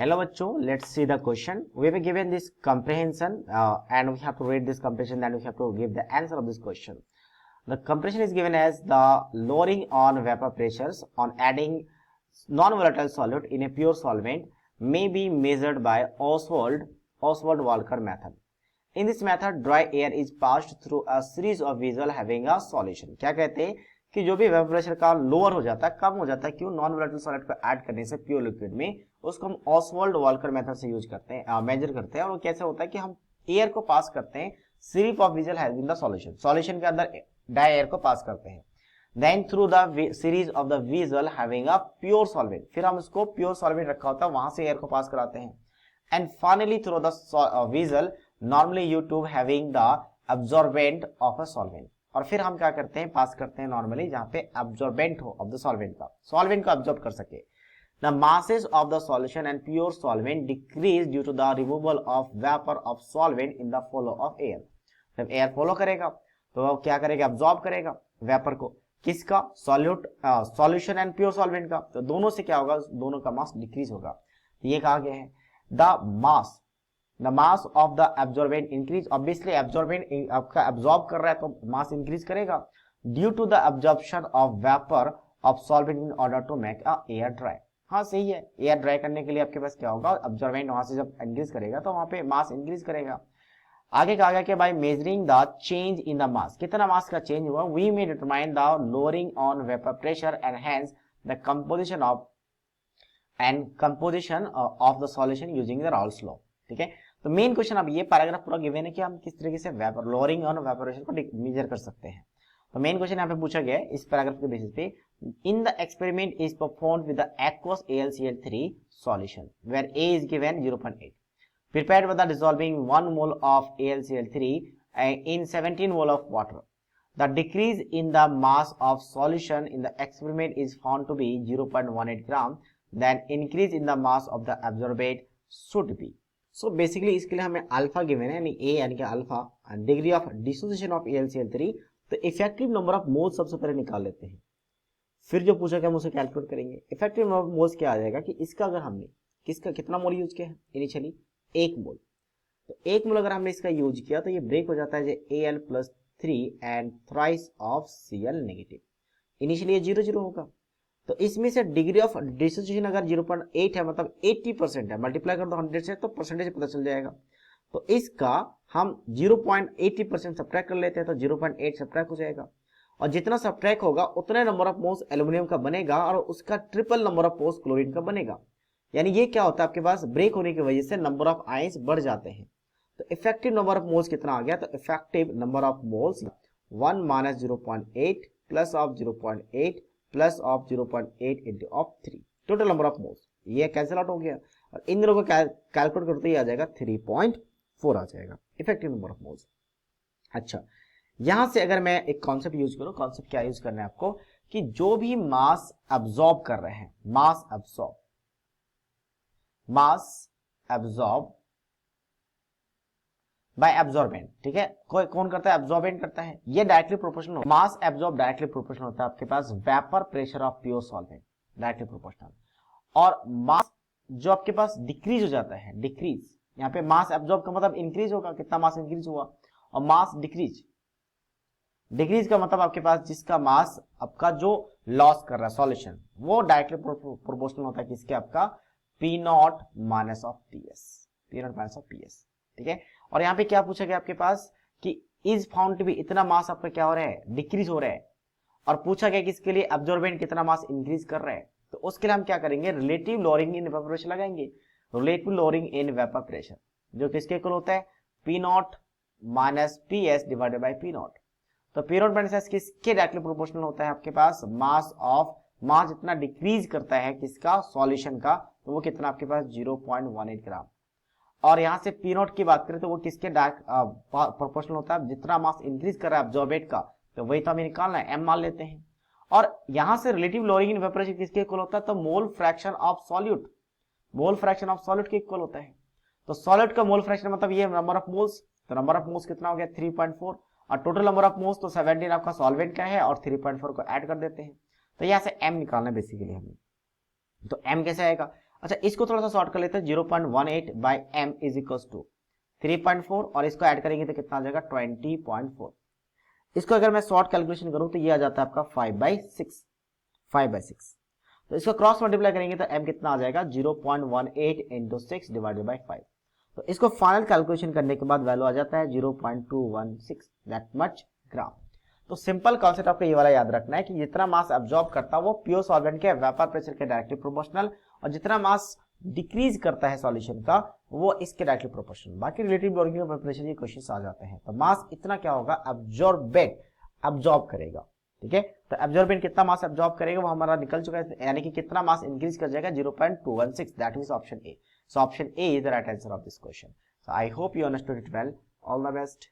Hello bachcho, let's see the question. We were given this comprehension and we have to read this comprehension, then we have to give the answer of this question. The comprehension is given as the lowering on vapor pressures on adding non-volatile solute in a pure solvent may be measured by Ostwald-Walker method. In this method, dry air is passed through a series of vessels having a solution. क्या कहते हैं कि जो भी vapour pressure का lower हो जाता है, कम हो जाता है, क्यों? नॉन वोलेटाइल सॉलिड को ऐड करने से प्योर लिक्विड में, उसको हम ऑसवाल्ड वॉल्कर मेथड से यूज करते हैं, मेजर करते हैं। और वो कैसे होता है कि हम एयर को पास करते हैं series of vessel having the solution, solution के अंदर ड्राई एयर को पास करते हैं, then through the series of the vessel having a pure solvent, फिर हम उसको प्योर सॉल्वेंट रखा होता है वहां से एयर को पास कराते हैं, and finally through the vigil normally you tube having the absorbent of a solvent, और फिर हम क्या करते हैं, पास करते हैं नॉर्मली जहां पे अब्सॉर्बेंट हो ऑफ द सॉल्वेंट का, सॉल्वेंट को अब्सॉर्ब कर सके। The masses of the solution and pure solvent decrease due to the removal of vapour of solvent in the flow of air. जब एयर फॉलो करेगा तो वो क्या करेगा, अब्सॉर्ब करेगा वेपर को, किसका? सॉल्यूशन एंड प्योर सॉल्वेंट का। तो दोनों से क्या होगा, दोनों का मास डिक्रीज होगा। ये कहा गया है the mass of the absorbent increase, obviously absorbent आपका एब्जॉर्ब कर रहा है तो मास इंक्रीज करेगा due to the absorption of vapour of solvent in order to make a air dry. हाँ सही है, एयर ड्राई करने के लिए आपके पास क्या होगा, एब्जॉर्बेंट वहां से जब इंक्रीज करेगा तो वहां पे मास इंक्रीज करेगा। आगे कहा गया कि by measuring the change in the mass, कितना मास का चेंज हुआ, we may determine the lowering on vapour pressure and hence the composition of the solution using the Raoult's law. ठीक है, तो मेन क्वेश्चन अब ये पैराग्राफ पूरा given है कि हम किस तरीके से वेपर लोअरिंग ऑन वेपोरेशन को मेजर कर सकते हैं। तो मेन क्वेश्चन यहाँ पे पूछा गया है इस पैराग्राफ के बेसिस पे, in the experiment is performed with the aqueous AlCl3 solution where A is given 0.8 prepared with the dissolving 1 mole of AlCl3 in 17 mole of water. The decrease in the mass of solution in the experiment is found to be 0.18 gram, then increase in the mass of the absorbate should be. So basically इसके लिए हमें alpha given है, यानी ए यानी कि alpha, degree of dissociation of AlCl3, तो effective number of moles सबसे पहले निकाल लेते हैं, फिर जो पूछा गया हम उसे कैलकुलेट करेंगे। इफेक्टिव नंबर ऑफ मोल्स क्या आ जाएगा कि इसका अगर हमने किसका कितना मोल यूज किया है इनिशियली, 1 मोल, तो 1 मोल अगर हमने इसका यूज किया तो ये ब्रेक हो जाता है Al+3 and thrice of Cl negative, initially ये 0 होगा। तो इसमें से डिग्री ऑफ डिसोसिएशन अगर 0.8 है, मतलब 80% है, मल्टीप्लाई कर दो 100 से तो परसेंटेज पता चल जाएगा। तो इसका हम 0.80% सब्ट्रैक्ट कर लेते हैं तो 0.8 सब्ट्रैक्ट हो जाएगा, और जितना सब्ट्रैक्ट होगा उतने नंबर ऑफ मोल्स एल्यूमिनियम का बनेगा और उसका triple number of moles chlorine का बनेगा। यानी ये क्या होता है, आपके पास ब्रेक होने की वजह से नंबर ऑफ आयंस बढ़ जाते हैं। तो इफेक्टिव नंबर ऑफ मोल्स कितना आ गया, तो effective number of moles 1 - 0.8 plus of 0.8 plus of 0.8 into of 3, total number of moles ये कैंसिल आउट हो गया, और इन दोनों को कैलकुलेट करते ही आ जाएगा 3.4 आ जाएगा इफेक्टिव नंबर ऑफ मोल्स। अच्छा, यहां से अगर मैं एक कॉन्सेप्ट यूज करूं, कॉन्सेप्ट क्या यूज करना है आपको, कि जो भी मास अब्सॉर्ब कर रहे हैं, मास अब्सॉर्ब बाय एब्जॉर्बेंट, ठीक है, कोई कौन करता है, एब्जॉर्बेंट करता है, ये directly proportional, mass absorb directly proportional होता है आपके पास vapour pressure of pure solvent, directly proportional. और मास जो आपके पास डिक्रीज हो जाता है, डिक्रीज, यहाँ पे मास एब्जॉर्ब का मतलब इंक्रीज होगा, कितना मास इंक्रीज हुआ, और मास डिक्रीज का मतलब आपके पास जिसका मास आपका जो लॉस कर रहा है सॉल्यूशन, वो डायरेक्टली प्रोपोर्शनल होता है किसके, आपका P0 माइनस ऑफ PS, ठीक है। और यहाँ पे क्या पूछा गया आपके पास कि इज फाउंड टू बी, इतना मास आपका क्या हो रहा है, डिक्रीज हो रहा है, और पूछा गया कि इसके लिए एब्जॉर्बेंट कितना मास इंक्रीज कर रहा है, तो उसके लिए हम क्या करेंगे, relative lowering in vapour pressure लगाएंगे, relative lowering in vapour pressure जो किसके इक्वल होता है, P0 minus PS divided by P0। तो P0 माइनस S किसके डायरेक्टली प्रोपोर्शनल होता है, आपके पास मास जितना डिक्रीज करता है किसका, सॉल्यूशन का, तो वो कितना आपके पास 0.18 ग्राम। और यहां से P0 की बात करें तो वो किसके डायरेक्ट प्रोपोर्शनल होता है, जितना मास इंक्रीज कर रहा है एब्जॉर्बेट का, तो वही तो हमें निकालना है, M मान लेते हैं। और यहां से relative lowering in vapour pressure किसके इक्वल होता है, तो मोल फ्रैक्शन ऑफ सॉल्यूट के इक्वल होता है। तो सॉल्यूट का मोल फ्रैक्शन मतलब ये नंबर ऑफ मोल्स, तो नंबर ऑफ मोल्स कितना हो गया 3.4, और टोटल नंबर ऑफ मोल्स तो 17 आपका सॉल्वेंट का है, और 3.4 को ऐड कर देते हैं, तो यहां से M निकालना है बेसिकली हमें। तो M कैसे आएगा, अच्छा, इसको थोड़ा सा शॉर्ट कर लेते हैं। 0.18 by m is equal to 3.4 और इसको ऐड करेंगे तो कितना आ जाएगा 20.4। इसको अगर मैं शॉर्ट कैलकुलेशन करूं तो ये आ जाता है आपका 5/6। तो इसको क्रॉस मल्टीप्लाई करेंगे तो m कितना आ जाएगा 0.18 इंटू 6 डिवाइडेड बाई 5। तो इसको फाइनल कैलकुलेशन करने के बाद वैल्यू आ जाता है 0.216 दैट मच ग्राम। तो सिंपल कॉन्सेप्ट आपको ये वाला याद रखना है कि जितना मास एब्जॉर्ब करता है वो प्योर सॉल्वेंट के वेपर प्रेशर के डायरेक्टली प्रोपोर्शनल, और जितना मास डिक्रीज करता है सॉल्यूशन का वो इसके डायरेक्टली प्रोपोर्शनल। बाकी रिलेटिव ब्लॉगिंग और प्रिपरेशन के क्वेश्चन आ जाते हैं। तो मास इतना क्या होगा, एब्जॉर्ब करेगा, ठीक है। तो एब्जॉर्बेंट कितना मास एब्जॉर्ब करेगा वो हमारा निकल चुका है, यानी कि कितना मास इंक्रीज कर जाएगा 0.216, that means option A. So option A is the right answer of this question. So I hope you understood it well. All the best.